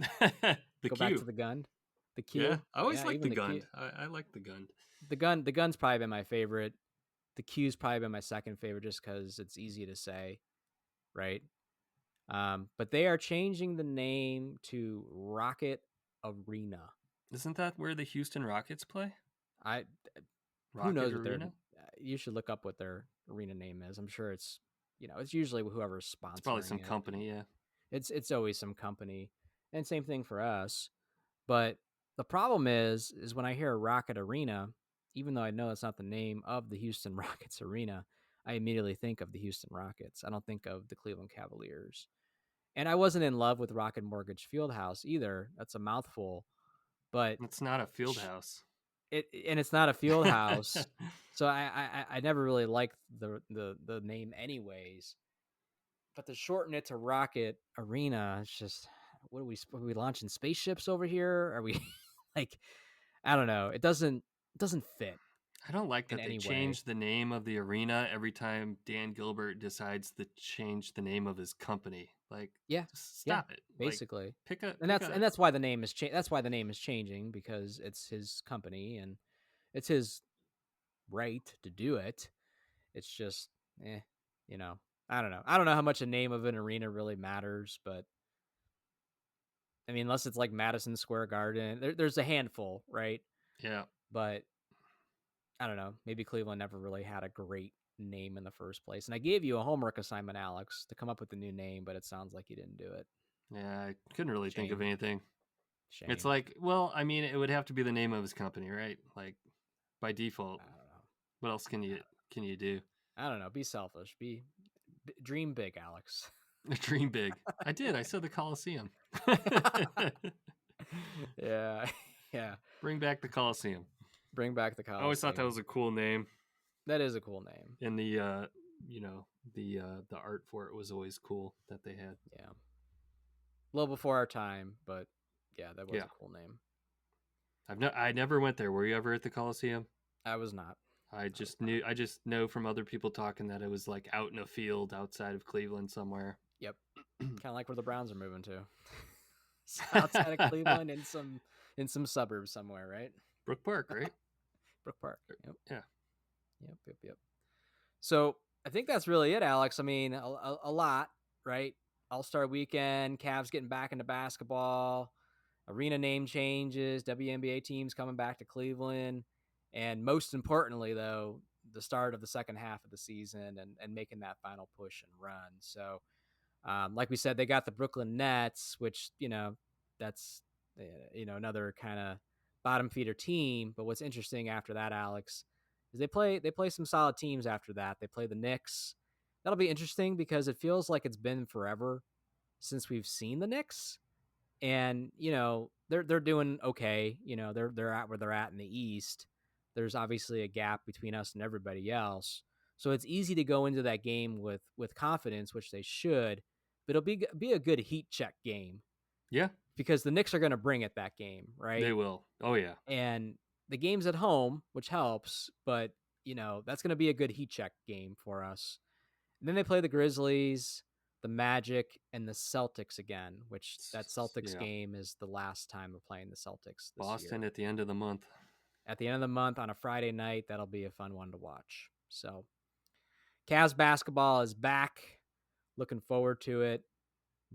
The Go back to Q. the Gund. The Yeah, Q. I always Yeah, liked even the the Q. Gund. I like the Gund. The Gun's probably been my favorite. The Q's probably been my second favorite just because it's easy to say, right? But they are changing the name to Rocket Arena. Isn't that where the Houston Rockets play? I who Rocket knows what their Arena? you should look up what their arena name is. I'm sure it's it's usually whoever's It's probably sponsoring some it. company, yeah. It's always some company, and same thing for us. But the problem is when I hear Rocket Arena, even though I know it's not the name of the Houston Rockets arena, I immediately think of the Houston Rockets. I don't think of the Cleveland Cavaliers. And I wasn't in love with Rocket Mortgage Fieldhouse either. That's a mouthful, but It's not a field house. it's not a field house. So I never really liked the name anyways. But to shorten it to Rocket Arena, it's just are we launching spaceships over here? Are we like I don't know. It doesn't fit I don't like in that they any way. change the name of the arena every time Dan Gilbert decides to change the name of his company. Like, Yeah, just yeah, stop it. Like, basically. pick a And pick that's a and that's why the name is that's why the name is changing because it's his company and it's his right to do it. It's just eh, you know. I don't know. I don't know how much a name of an arena really matters, but I mean, unless it's like Madison Square Garden, there's a handful, right? yeah. But I don't know. Maybe Cleveland never really had a great name in the first place. And I gave you a homework assignment, Alex, to come up with a new name, but it sounds like you didn't do it. Yeah, I couldn't really think of Shame. anything. It's Shame. like, well, I mean, it would have to be the name of his company, right? Like by I default. don't know. What else can I you do? I don't know. Be selfish. Dream big, Alex. Dream big. I did. I said the Coliseum. Yeah. Yeah. Bring back the Coliseum. Bring back the I always thought that Coliseum. was a cool name, That is a cool name. and you know, the art for it was always cool that they had. Yeah. A little before our time, but yeah, that was Yeah, a cool name. I never went there. Were you ever at the Coliseum? I was not. I was not. I just know from other people talking that it was like out in a field outside of Cleveland somewhere. Yep. Kind of like where the Browns are moving to. Outside of Cleveland in some suburbs somewhere, right? Brook Park, right? Brook Park. Yep. Yeah. Yep. Yep. Yep. So I think that's really it, Alex. I mean, a lot, right? All Star Weekend, Cavs getting back into basketball, arena name changes, WNBA teams coming back to Cleveland, and most importantly, though, the start of the second half of the season and making that final push and run. So like we said, they got the Brooklyn Nets, which that's another kind of bottom feeder team. But what's interesting after that, Alex, is they play some solid teams after that. They play the Knicks. That'll be interesting because it feels like it's been forever since we've seen the Knicks, and they're doing okay. They're at where they're at in the East. There's obviously a gap between us and everybody else, so it's easy to go into that game with confidence, which they should. But it'll be a good heat check game Yeah, because the Knicks are going to bring it that game, they right? will. Oh yeah. And the game's at home, which helps, but that's going to be a good heat check game for us. And then they play the Grizzlies, the Magic, and the Celtics again, which that Celtics Yeah. game is the last time we're playing the Celtics this Boston year. at the end of the month. At the end of the month on a Friday night, that'll be a fun one to watch. So, Cavs basketball is back. Looking forward to it.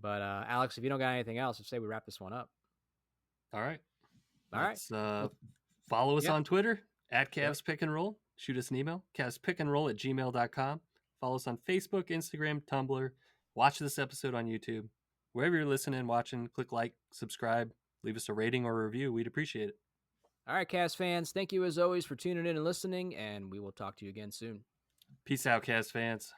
But Alex, if you don't got anything else, I'd say we wrap this one up. All right. All right. Let's Well, follow us yep. on Twitter at Yep. Cavs Pick and Roll. Shoot us an email, cavspickandroll@gmail.com. Follow us on Facebook, Instagram, Tumblr. Watch this episode on YouTube. Wherever you're listening, watching, click like, subscribe, leave us a rating or a review. We'd appreciate it. All right, Cavs fans. Thank you as always for tuning in and listening, and we will talk to you again soon. Peace out, Cavs fans.